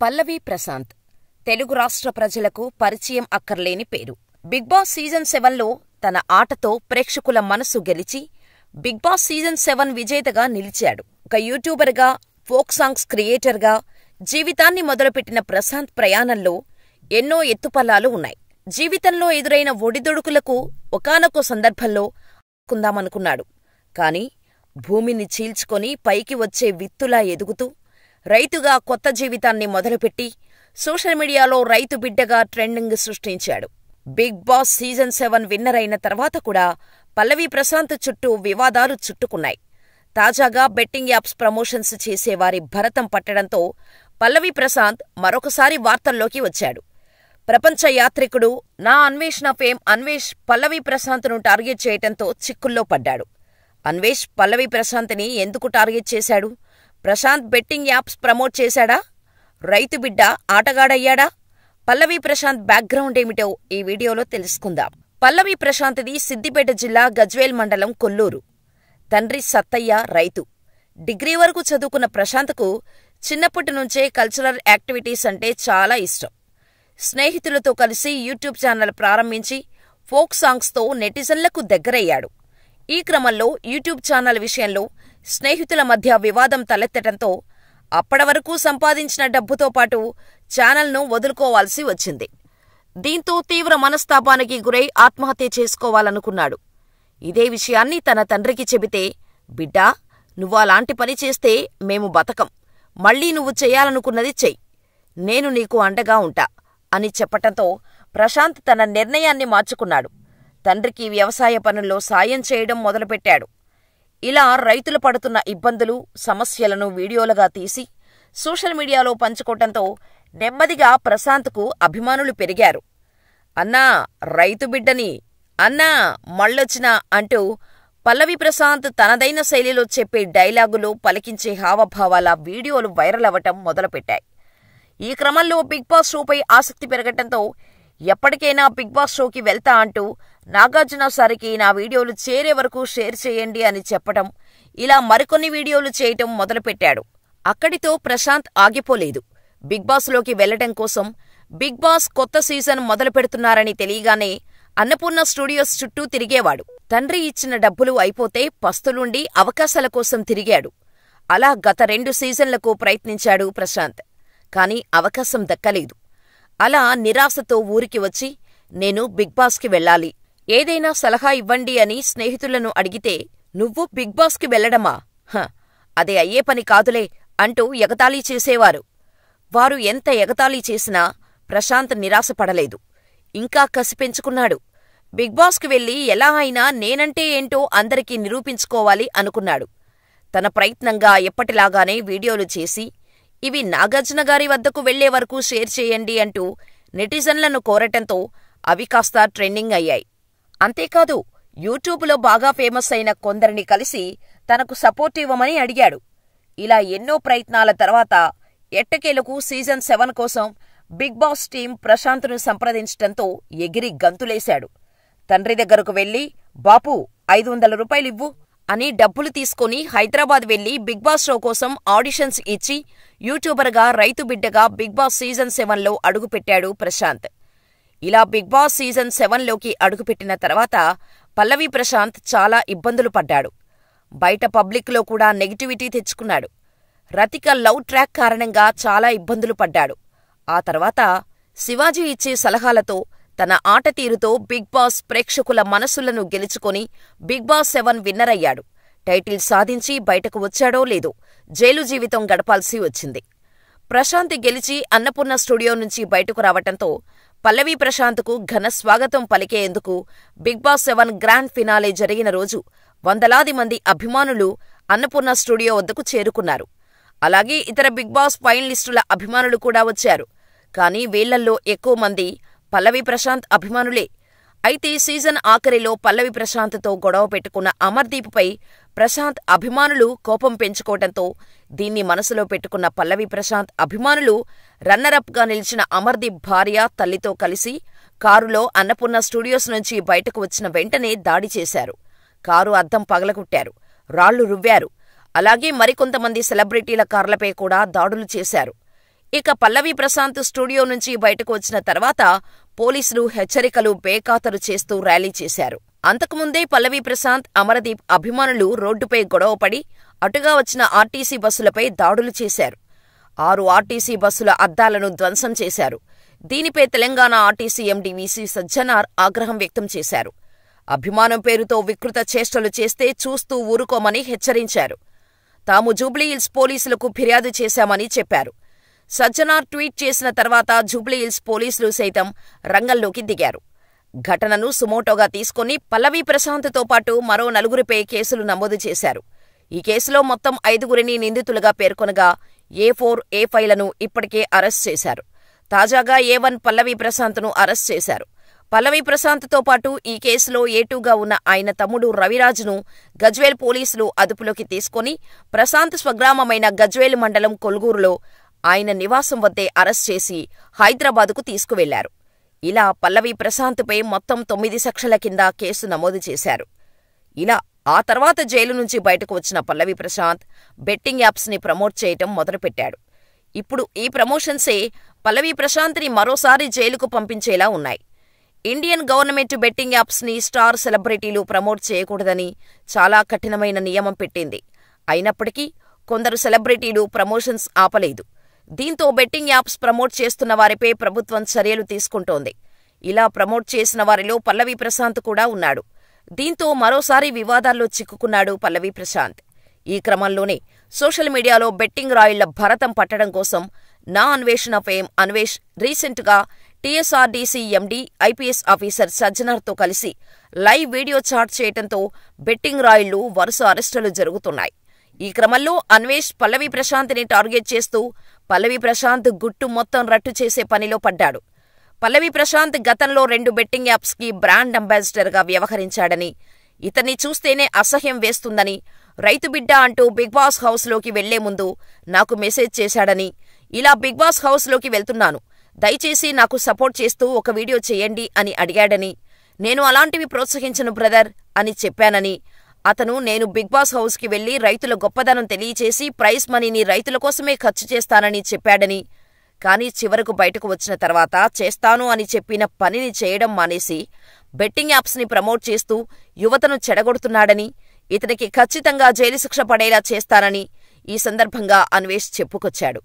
పల్లవి ప్రశాంత్ తెలుగు రాష్ట్ర ప్రజలకు పరిచయం అక్కర్లేని పేరు. బిగ్ బాస్ సీజన్ 7లో తన ఆటతో ప్రేక్షకుల మనసు గెలిచి బిగ్ బాస్ సీజన్ 7 విజేతగా నిలిచాడు. ఒక యూట్యూబర్గా, ఫోక్ సాంగ్స్ క్రియేటర్గా జీవితాన్ని మొదలుపెట్టిన ప్రశాంత్ ప్రయాణంలో ఎన్నో ఎత్తుపల్లాలు ఉన్నాయి. జీవితంలో ఎదురైన ఒడిదుడుకులకు ఒకానొక సందర్భంలో కుందామనుకున్నాడు. కాని భూమిని చీల్చుకొని పైకి వచ్చే విత్తులా ఎదుగుతూ రైతుగా కొత్త జీవితాన్ని మొదలుపెట్టి సోషల్ మీడియాలో రైతు బిడ్డగా ట్రెండింగ్ సృష్టించాడు. బిగ్ బాస్ సీజన్ 7 విన్నర్ అయిన తర్వాత కూడా పల్లవి ప్రశాంత్ చుట్టూ వివాదాలు చుట్టుకున్నాయి. తాజాగా బెట్టింగ్ యాప్స్ ప్రమోషన్స్ చేసేవారి భరతం పట్టడంతో పల్లవి ప్రశాంత్ మరొకసారి వార్తల్లోకి వచ్చాడు. ప్రపంచ యాత్రికుడు నా అన్వేషణ ఫేమ్ అన్వేష్ పల్లవి ప్రశాంత్ను టార్గెట్ చేయటంతో చిక్కుల్లో పడ్డాడు. అన్వేష్ పల్లవి ప్రశాంత్ని ఎందుకు టార్గెట్ చేశాడు? ప్రశాంత్ బెట్టింగ్ యాప్స్ ప్రమోట్ చేశాడా? రైతు బిడ్డ ఆటగాడయ్యాడా? పల్లవి ప్రశాంత్ బ్యాక్గ్రౌండ్ ఏమిటో ఈ వీడియోలో తెలుసుకుందాం. పల్లవి ప్రశాంత్ది సిద్దిపేట జిల్లా గజ్వేల్ మండలం కొల్లూరు. తండ్రి సత్తయ్య రైతు. డిగ్రీ వరకు చదువుకున్న ప్రశాంత్కు చిన్నప్పటి నుంచే కల్చరల్ యాక్టివిటీస్ అంటే చాలా ఇష్టం. స్నేహితులతో కలిసి యూట్యూబ్ ఛానల్ ప్రారంభించి ఫోక్ సాంగ్స్తో నెటిజన్లకు దగ్గరయ్యాడు. ఈ క్రమంలో యూట్యూబ్ ఛానల్ విషయంలో స్నేహితుల మధ్య వివాదం తలెత్తటంతో అప్పటివరకు సంపాదించిన డబ్బుతో పాటు ఛానల్ను వదులుకోవాల్సి వచ్చింది. దీంతో తీవ్ర మనస్తాపానికి గురై ఆత్మహత్య చేసుకోవాలనుకున్నాడు. ఇదే విషయాన్ని తన తండ్రికి చెబితే, బిడ్డా, నువ్వు అలాంటి పని చేస్తే మేము బతకం. మళ్లీ నువ్వు చెయ్యాలనుకున్నది చెయ్యి. నేను నీకు అండగా ఉంటా అని చెప్పటంతో ప్రశాంత్ తన నిర్ణయాన్ని మార్చుకున్నాడు. తండ్రికి వ్యవసాయ పనుల్లో సాయం చేయడం మొదలుపెట్టాడు. ఇలా రైతులు పడుతున్న ఇబ్బందులు, సమస్యలను వీడియోలుగా తీసి సోషల్ మీడియాలో పంచుకోవటంతో నెమ్మదిగా ప్రశాంత్కు అభిమానులు పెరిగారు. అన్నా, రైతు బిడ్డని, అన్నా మళ్ళొచ్చినా అంటూ పల్లవి ప్రశాంత్ తనదైన శైలిలో చెప్పే డైలాగులు, పలికించే హావభావాల వీడియోలు వైరల్ అవ్వటం మొదలుపెట్టాయి. ఈ క్రమంలో బిగ్ బాస్ షోపై ఆసక్తి పెరగటంతో ఎప్పటికైనా బిగ్ బాస్ షోకి వెళ్తా అంటూ నాగార్జున సారికి నా వీడియోలు చేరే వరకు షేర్ చేయండి అని చెప్పటం, ఇలా మరికొన్ని వీడియోలు చేయటం మొదలుపెట్టాడు. అక్కడితో ప్రశాంత్ ఆగిపోలేదు. బిగ్ బాస్లోకి వెళ్లటం కోసం బిగ్ బాస్ కొత్త సీజన్ మొదలుపెడుతున్నారని తెలియగానే అన్నపూర్ణ స్టూడియోస్ చుట్టూ తిరిగేవాడు. తండ్రి ఇచ్చిన డబ్బులు అయిపోతే పస్తులుండి అవకాశాల కోసం తిరిగాడు. అలా గత 2 సీజన్లకు ప్రయత్నించాడు ప్రశాంత్. కాని అవకాశం దక్కలేదు. అలా నిరాశతో ఊరికి వచ్చి, నేను బిగ్ బాస్కి వెళ్ళాలి, ఏదైనా సలహా ఇవ్వండి అని స్నేహితులను అడిగితే, నువ్వు బిగ్ బాస్కి వెళ్లడమా? అదే అయ్యే పని కాదులే అంటూ ఎగతాళీ చేసేవారు. వారు ఎంత ఎగతాళీ చేసినా ప్రశాంత్ నిరాశపడలేదు. ఇంకా కసి పెంచుకున్నాడు. బిగ్ బాస్కి వెళ్లి ఎలా అయినా నేనంటే ఏంటో అందరికీ నిరూపించుకోవాలి అనుకున్నాడు. తన ప్రయత్నంగా ఎప్పటిలాగానే వీడియోలు చేసి ఇవి నాగార్జునగారి వద్దకు వెళ్లే వరకు షేర్ చేయండి అంటూ నెటిజన్లను కోరటంతో అవి కాస్త ట్రెండింగ్ అయ్యాయి. అంతేకాదు, యూట్యూబ్లో బాగా ఫేమస్ అయిన కొందరిని కలిసి తనకు సపోర్ట్ ఇవ్వమని అడిగాడు. ఇలా ఎన్నో ప్రయత్నాల తర్వాత ఎట్టకేలకు సీజన్ 7 కోసం బిగ్ బాస్ టీం ప్రశాంత్ను సంప్రదించటంతో ఎగిరి గంతులేశాడు. తండ్రి దగ్గరకు వెళ్లి, బాపూ 500 రూపాయలివ్వు అని డబ్బులు తీసుకుని హైదరాబాద్ వెళ్లి బిగ్ బాస్ షో కోసం ఆడిషన్స్ ఇచ్చి యూట్యూబర్గా, రైతు బిడ్డగా బిగ్ బాస్ సీజన్ 7లో అడుగుపెట్టాడు ప్రశాంత్. ఇలా బిగ్ బాస్ సీజన్ 7లోకి అడుగుపెట్టిన తర్వాత పల్లవి ప్రశాంత్ చాలా ఇబ్బందులు పడ్డాడు. బయట పబ్లిక్లో కూడా నెగిటివిటీ తెచ్చుకున్నాడు. రతిక లవ్ ట్రాక్ కారణంగా చాలా ఇబ్బందులు పడ్డాడు. ఆ తర్వాత శివాజీ ఇచ్చే సలహాలతో, తన ఆట తీరుతో బిగ్ బాస్ ప్రేక్షకుల మనసులను గెలుచుకొని బిగ్ బాస్ 7 విన్నర్ అయ్యాడు. టైటిల్ సాధించి బయటకు వచ్చాడో లేదో జైలు జీవితం గడపాల్సి వచ్చింది. ప్రశాంత్ గెలిచి అన్నపూర్ణ స్టూడియో నుంచి బయటకు రావటంతో పల్లవి ప్రశాంత్కు ఘన స్వాగతం పలికేందుకు బిగ్ బాస్ 7 గ్రాండ్ ఫినాలే జరిగిన రోజు వందలాది మంది అభిమానులు అన్నపూర్ణ స్టూడియో వద్దకు చేరుకున్నారు. అలాగే ఇతర బిగ్ బాస్ ఫైనలిస్టుల అభిమానులు కూడా వచ్చారు. కానీ వీళ్లల్లో ఎక్కువ మంది పల్లవి ప్రశాంత్ అభిమానులే. అయితే సీజన్ ఆఖరిలో పల్లవి ప్రశాంత్తో గొడవ పెట్టుకున్న అమర్దీప్పై ప్రశాంత్ అభిమానులు కోపం పెంచుకోవటంతో దీన్ని మనసులో పెట్టుకున్న పల్లవి ప్రశాంత్ అభిమానులు రన్నరప్గా నిలిచిన అమర్దీప్ భార్య, తల్లితో కలిసి కారులో అన్నపూర్ణ స్టూడియోస్ నుంచి బయటకు వచ్చిన వెంటనే దాడి చేశారు. కారు అద్దం పగలగొట్టారు, రాళ్లు రువ్వారు. అలాగే మరికొంతమంది సెలబ్రిటీల కార్లపై కూడా దాడులు చేశారు. ఇక పల్లవి ప్రశాంత్ స్టూడియో నుంచి బయటకు వచ్చిన తర్వాత పోలీసులు హెచ్చరికలు బేఖాతరు చేస్తూ ర్యాలీ చేశారు. అంతకుముందే పల్లవి ప్రశాంత్, అమరదీప్ అభిమానులు రోడ్డుపై గొడవపడి అటుగా వచ్చిన ఆర్టీసీ బస్సులపై దాడులు చేశారు. 6 ఆర్టీసీ బస్సుల అద్దాలను ధ్వంసం చేశారు. దీనిపై Telangana RTC MD VC Sajjanar ఆగ్రహం వ్యక్తం చేశారు. అభిమానం పేరుతో వికృత చేష్టలు చేస్తే చూస్తూ ఊరుకోమని హెచ్చరించారు. తాము జూబ్లీహిల్స్ పోలీసులకు ఫిర్యాదు చేశామని చెప్పారు. సజ్జనార్ ట్వీట్ చేసిన తర్వాత జూబ్లీహిల్స్ పోలీసులు సైతం రంగంలోకి దిగారు. ఘటనను సుమోటోగా తీసుకుని పల్లవి ప్రశాంత్తో పాటు మరో 4గురిపై కేసులు నమోదు చేశారు. ఈ కేసులో మొత్తం 5గురిని నిందితులుగా పేర్కొనగా A4, A5లను ఇప్పటికే అరెస్ట్ చేశారు. తాజాగా A1 పల్లవి ప్రశాంత్ను అరెస్ట్ చేశారు. పల్లవి ప్రశాంత్తో పాటు ఈ కేసులో A2గా ఉన్న ఆయన తమ్ముడు రవిరాజ్ను గజ్వేల్ పోలీసులు అదుపులోకి తీసుకుని ప్రశాంత్ స్వగ్రామమైన గజ్వేల్ మండలం కొల్గూరులో ఆయన నివాసం వద్దే అరెస్ట్ చేసి హైదరాబాదుకు తీసుకువెళ్లారు. ఇలా పల్లవి ప్రశాంత్పై మొత్తం 9 సెక్షన్ల కింద కేసు నమోదు చేశారు. ఇలా ఆ తర్వాత జైలు నుంచి బయటకు వచ్చిన పల్లవి ప్రశాంత్ బెట్టింగ్ యాప్స్ని ప్రమోట్ చేయటం మొదలుపెట్టాడు. ఇప్పుడు ఈ ప్రమోషన్సే పల్లవి ప్రశాంత్ని మరోసారి జైలుకు పంపించేలా ఉన్నాయి. ఇండియన్ గవర్నమెంట్ బెట్టింగ్ యాప్స్ని స్టార్ సెలబ్రిటీలు ప్రమోట్ చేయకూడదని చాలా కఠినమైన నియమం పెట్టింది. అయినప్పటికీ కొందరు సెలబ్రిటీలు ప్రమోషన్స్ ఆపలేదు. దీంతో బెట్టింగ్ యాప్స్ ప్రమోట్ చేస్తున్న వారిపై ప్రభుత్వం చర్యలు తీసుకుంటోంది. ఇలా ప్రమోట్ చేసిన వారిలో పల్లవి ప్రశాంత్ కూడా ఉన్నాడు. దీంతో మరోసారి వివాదాల్లో చిక్కుకున్నాడు పల్లవి ప్రశాంత్. ఈ క్రమంలోనే సోషల్ మీడియాలో బెట్టింగ్ రాయుళ్ల భరతం పట్టడం కోసం నా అన్వేషణ ఫేమ్ అన్వేష్ రీసెంట్గా టీఎస్ఆర్డీసీ ఎండీ, ఐపీఎస్ ఆఫీసర్ సజ్జనార్తో కలిసి లైవ్ వీడియో చాట్ చేయడంతో బెట్టింగ్ రాయుళ్లు వరుస అరెస్టులు జరుగుతున్నాయి. ఈ క్రమంలో అన్వేష్ పల్లవి ప్రశాంత్ని టార్గెట్ చేస్తూ పల్లవి ప్రశాంత్ గుట్టు మొత్తం రట్టు చేసే పనిలో పడ్డాడు. పల్లవి ప్రశాంత్ గతంలో 2 బెట్టింగ్ యాప్స్కి బ్రాండ్ అంబాసిడర్గా వ్యవహరించాడని, ఇతన్ని చూస్తేనే అసహ్యం వేస్తుందని, రైతు బిడ్డ అంటూ బిగ్ బాస్ హౌస్లోకి వెళ్లే ముందు నాకు మెసేజ్ చేశాడని, ఇలా బిగ్ బాస్ హౌస్లోకి వెళ్తున్నాను, దయచేసి నాకు సపోర్ట్ చేస్తూ ఒక వీడియో చేయండి అని అడిగాడని, నేను అలాంటివి ప్రోత్సహించను బ్రదర్ అని చెప్పానని, అతను నేను బిగ్ బాస్ హౌస్కి వెళ్లి రైతుల గొప్పదనం తెలియచేసి ప్రైజ్ మనీని రైతుల కోసమే ఖర్చు చేస్తానని చెప్పాడని, కానీ చివరకు బయటకు వచ్చిన తర్వాత చేస్తాను అని చెప్పిన పనిని చేయడం మానేసి బెట్టింగ్ యాప్స్ని ప్రమోట్ చేస్తూ యువతను చెడగొడుతున్నాడని, ఇతనికి ఖచ్చితంగా జైలు శిక్ష పడేలా చేస్తానని ఈ సందర్భంగా అన్వేష్ చెప్పుకొచ్చాడు.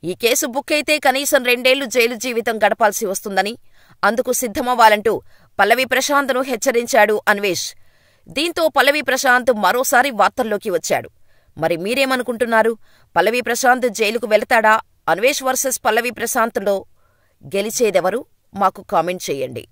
ఈ కేసు బుక్ అయితే కనీసం 2 ఏళ్లు జైలు జీవితం గడపాల్సి వస్తుందని, అందుకు సిద్ధమవ్వాలంటూ పల్లవి ప్రశాంత్ను హెచ్చరించాడు అన్వేష్. దీంతో పల్లవి ప్రశాంత్ మరోసారి వార్తల్లోకి వచ్చాడు. మరి మీరేమనుకుంటున్నారు? పల్లవి ప్రశాంత్ జైలుకు వెళతాడా? అన్వేష్ వర్సెస్ పల్లవి ప్రశాంత్లో గెలిచేదెవరు? మాకు కామెంట్ చేయండి.